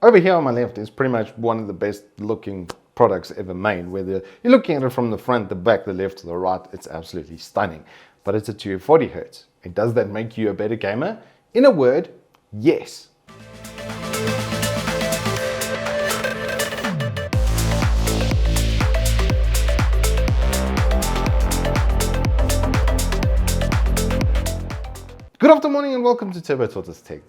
Over here on my left is pretty much one of the best looking products ever made. Whether you're looking at it from the front, the back, the left, to the right, it's absolutely stunning. But it's a 240 Hz. And does that make you a better gamer? In a word, yes. Good afternoon and welcome to Turbo Tortoise Tech.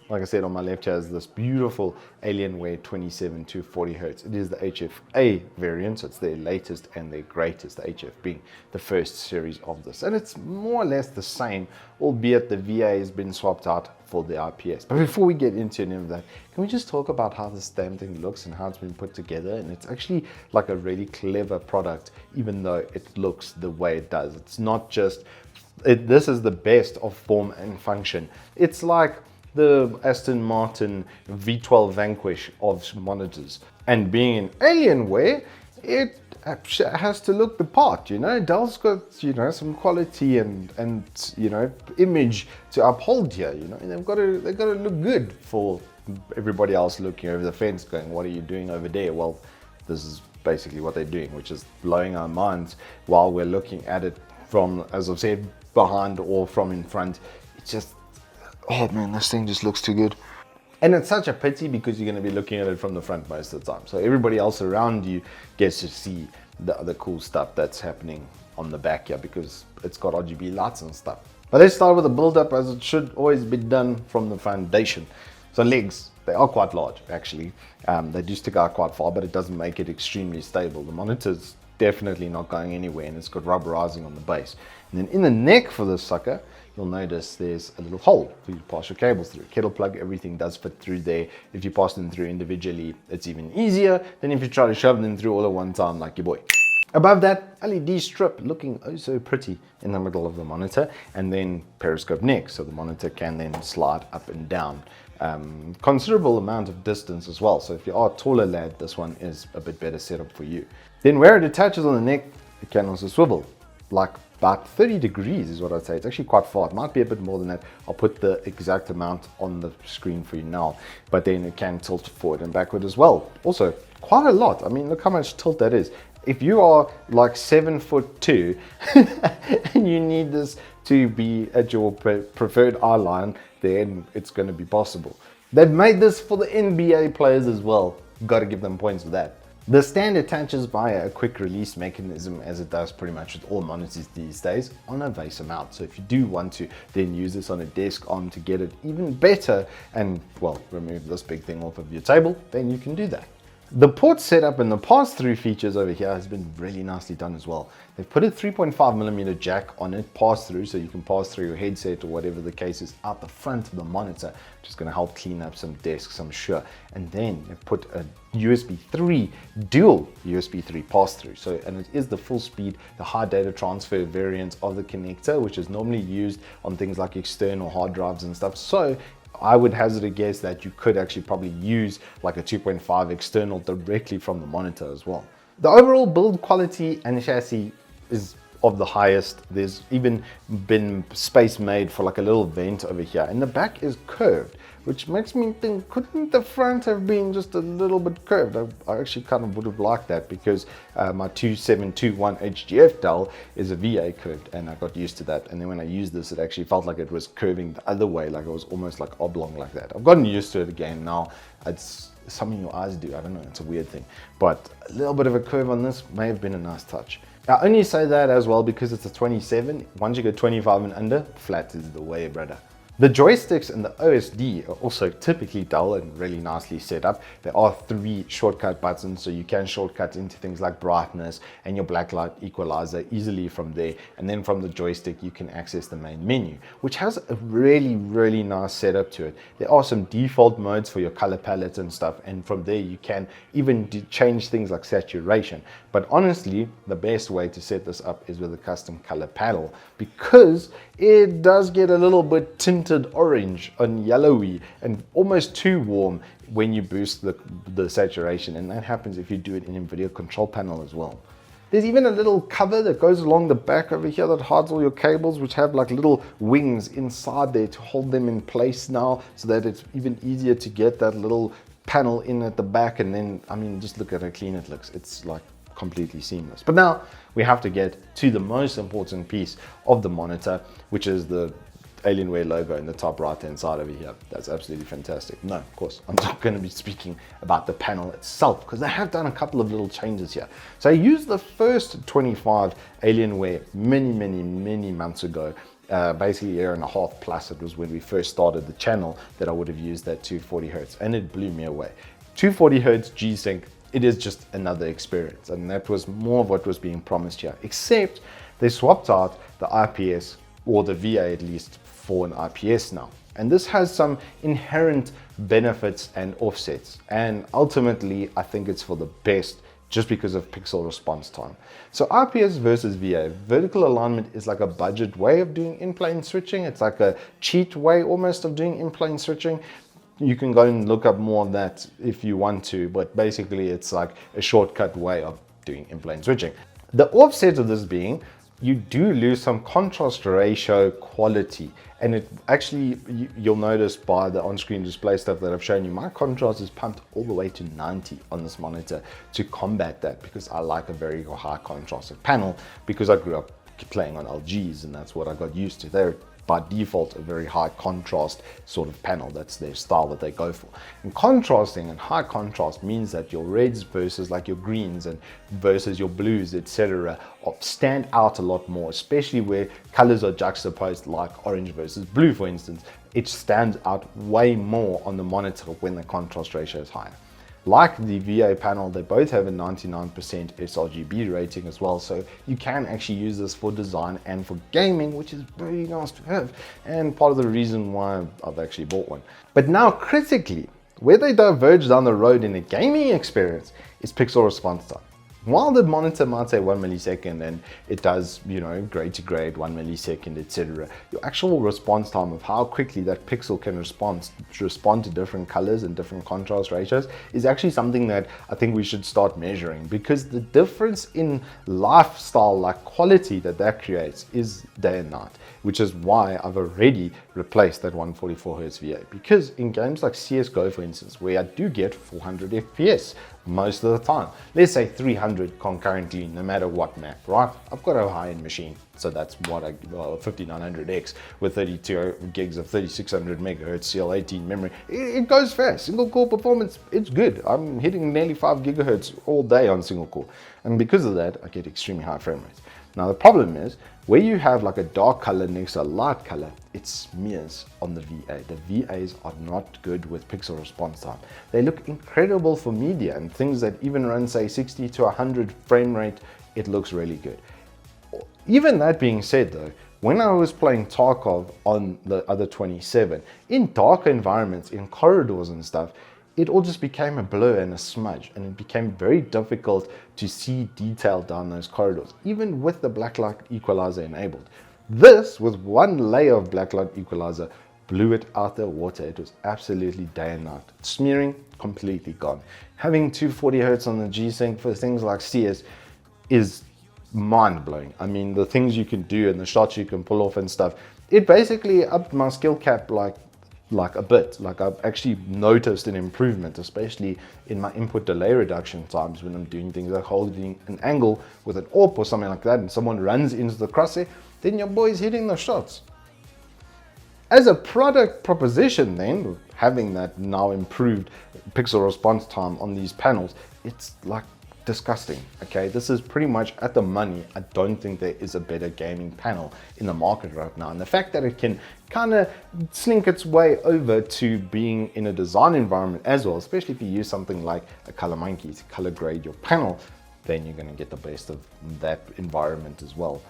Like I said, on my left here is this beautiful Alienware AW2720HFA. It is the HFA variant, so it's their latest and their greatest, the HF being the first series of this. And it's more or less the same, albeit the VA has been swapped out for the IPS. But before we get into any of that, can we just talk about how this damn thing looks and how it's been put together? And it's actually like a really clever product, even though it looks the way it does. It's not just, this is the best of form and function. It's like the Aston Martin V12 Vanquish of monitors. And being an Alienware, it has to look the part, you know. Dell's got, you know, some quality and you know, image to uphold here, you know, and they've got to look good for everybody else looking over the fence going, what are you doing over there? Well, this is basically what they're doing, which is blowing our minds while we're looking at it from, as I've said, behind or from in front. It's just, oh man, this thing just looks too good. And it's such a pity because you're going to be looking at it from the front most of the time. So everybody else around you gets to see the other cool stuff that's happening on the back here because it's got RGB lights and stuff. But let's start with the build up, as it should always be done from the foundation. So legs, they are quite large actually. They do stick out quite far, but it doesn't make it extremely stable. The monitor's definitely not going anywhere, and it's got rubberizing on the base. And then in the neck for this sucker, you'll notice there's a little hole for you to pass your cables through. Kettle plug, everything does fit through there. If you pass them through individually, it's even easier than if you try to shove them through all at one time like your boy. Above that, LED strip looking oh so pretty in the middle of the monitor, and then periscope neck, so the monitor can then slide up and down. Considerable amount of distance as well, so if you are a taller lad, this one is a bit better setup for you. Then where it attaches on the neck, it can also swivel, like about 30 degrees is what I'd say. It's actually quite far. It might be a bit more than that. I'll put the exact amount on the screen for you now, but then it can tilt forward and backward as well. Also, quite a lot. I mean, look how much tilt that is. If you are like 7'2" and you need this to be at your preferred eye line, then it's going to be possible. They've made this for the NBA players as well. Got to give them points for that. The stand attaches via a quick release mechanism, as it does pretty much with all monitors these days, on a VESA mount. So if you do want to then use this on a desk arm to get it even better and, well, remove this big thing off of your table, then you can do that. The port setup and the pass-through features over here has been really nicely done as well. They've put a 3.5mm jack on it, pass-through, so you can pass through your headset or whatever the case is out the front of the monitor, which is going to help clean up some desks, I'm sure. And then they've put a USB 3, dual USB 3 pass-through. So, and it is the full speed, the high data transfer variant of the connector, which is normally used on things like external hard drives and stuff. So I would hazard a guess that you could actually probably use like a 2.5 external directly from the monitor as well. The overall build quality and chassis is of the highest. There's even been space made for like a little vent over here, and the back is curved, which makes me think, couldn't the front have been just a little bit curved? I actually kind of would have liked that because my 2721HFA Dell is a VA curved, and I got used to that. And then when I used this, it actually felt like it was curving the other way, like it was almost like oblong like that. I've gotten used to it again now. It's something your eyes do, I don't know, it's a weird thing. But a little bit of a curve on this may have been a nice touch. I only say that as well because it's a 27. Once you go 25 and under, flat is the way, brother. The joysticks and the OSD are also typically dull and really nicely set up. There are 3 shortcut buttons, so you can shortcut into things like brightness and your blacklight equalizer easily from there. And then from the joystick, you can access the main menu, which has a really, really nice setup to it. There are some default modes for your color palette and stuff, and from there you can even change things like saturation. But honestly, the best way to set this up is with a custom color panel, because it does get a little bit tinted orange and yellowy and almost too warm when you boost the saturation, and that happens if you do it in NVIDIA control panel as well. There's even a little cover that goes along the back over here that hides all your cables, which have like little wings inside there to hold them in place now, so that it's even easier to get that little panel in at the back, and then, I mean, just look at how clean it looks. It's like completely seamless. But now we have to get to the most important piece of the monitor, which is the Alienware logo in the top right hand side over here. That's absolutely fantastic. No, of course, I'm not going to be speaking about the panel itself, because they have done a couple of little changes here. So I used the first 25 Alienware many months ago. Basically a year and a half plus. It was when we first started the channel that I would have used that 240 hertz, and it blew me away. 240 hertz G-Sync, it is just another experience, and that was more of what was being promised here, except they swapped out the IPS, or the VA at least, for an IPS now. And this has some inherent benefits and offsets, and ultimately I think it's for the best, just because of pixel response time. So IPS versus VA, vertical alignment is like a budget way of doing in-plane switching. It's like a cheat way almost of doing in-plane switching. You can go and look up more of that if you want to, but basically it's like a shortcut way of doing in-plane switching. The offset of this being, you do lose some contrast ratio quality, and it actually, you'll notice by the on-screen display stuff that I've shown you, my contrast is pumped all the way to 90 on this monitor to combat that, because I like a very high contrasted panel, because I grew up playing on LGs and that's what I got used to. They're by default a very high contrast sort of panel. That's their style that they go for. And contrasting and high contrast means that your reds versus like your greens and versus your blues, etc., stand out a lot more, especially where colors are juxtaposed, like orange versus blue, for instance. It stands out way more on the monitor when the contrast ratio is higher. Like the VA panel, they both have a 99% sRGB rating as well, so you can actually use this for design and for gaming, which is very nice to have, and part of the reason why I've actually bought one. But now critically, where they diverge down the road in a gaming experience is pixel response time. While the monitor might say 1 millisecond and it does, you know, grade to grade 1 millisecond, etc., your actual response time of how quickly that pixel can respond to different colors and different contrast ratios is actually something that I think we should start measuring, because the difference in lifestyle like quality that creates is day and night, which is why I've already replaced that 144 Hz VA, because in games like CSGO, for instance, where I do get 400 FPS most of the time, let's say 300 concurrently, no matter what map, right? I've got a high-end machine, so that's what I 5900X with 32 gigs of 3600 megahertz CL18 memory. It goes fast. Single core performance, it's good. I'm hitting nearly 5 gigahertz all day on single core, and because of that I get extremely high frame rates. Now the problem is, where you have like a dark color next to a light color, it smears on the VA. The VAs are not good with pixel response time. They look incredible for media and things that even run say 60 to 100 frame rate, it looks really good. Even that being said though, when I was playing Tarkov on the other 27, in darker environments, in corridors and stuff, it all just became a blur and a smudge, and it became very difficult to see detail down those corridors, even with the blacklight equalizer enabled. This, with one layer of blacklight equalizer, blew it out the water. It was absolutely day and night. Smearing, completely gone. Having 240 Hz on the G-Sync for things like CS is mind-blowing. I mean, the things you can do and the shots you can pull off and stuff, it basically upped my skill cap like a bit. Like I've actually noticed an improvement, especially in my input delay reduction times when I'm doing things like holding an angle with an AWP or something like that, and someone runs into the crosshair, then your boy's hitting the shots. As a product proposition then, having that now improved pixel response time on these panels, it's like disgusting. Okay, this is pretty much at the money. I don't think there is a better gaming panel in the market right now, and the fact that it can kind of slink its way over to being in a design environment as well, especially if you use something like a color monkey to color grade your panel, then you're going to get the best of that environment as well.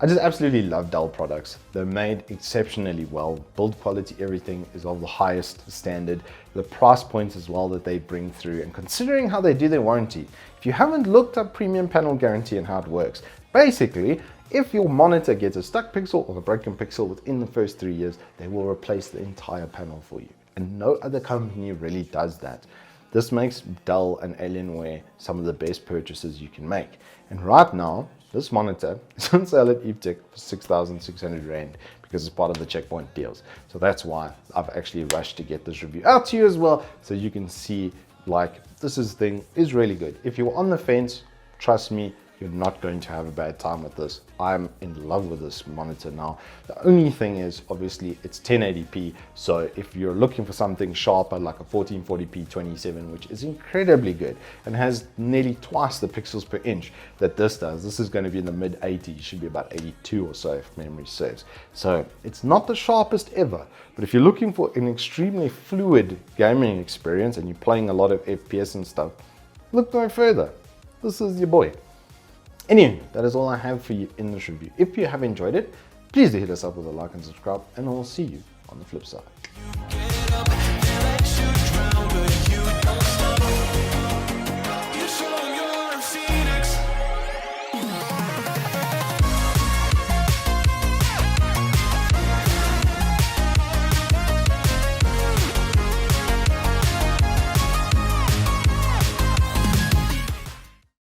I just absolutely love Dell products. They're made exceptionally well. Build quality, everything is of the highest standard. The price points as well that they bring through, and considering how they do their warranty, if you haven't looked up premium panel guarantee and how it works, basically, if your monitor gets a stuck pixel or a broken pixel within the first 3 years, they will replace the entire panel for you. And no other company really does that. This makes Dell and Alienware some of the best purchases you can make. And right now, this monitor is on sale at Evetech for 6,600 Rand because it's part of the Checkpoint deals. So that's why I've actually rushed to get this review out to you as well, so you can see like thing is really good. If you're on the fence, trust me, you're not going to have a bad time with this. I'm in love with this monitor now. The only thing is, obviously, it's 1080p. So if you're looking for something sharper, like a 1440p 27, which is incredibly good and has nearly twice the pixels per inch that this does. This is going to be in the mid 80s, should be about 82 or so if memory serves. So it's not the sharpest ever, but if you're looking for an extremely fluid gaming experience and you're playing a lot of FPS and stuff, look no further. This is your boy. Anyway, that is all I have for you in this review. If you have enjoyed it, please do hit us up with a like and subscribe, and I'll see you on the flip side.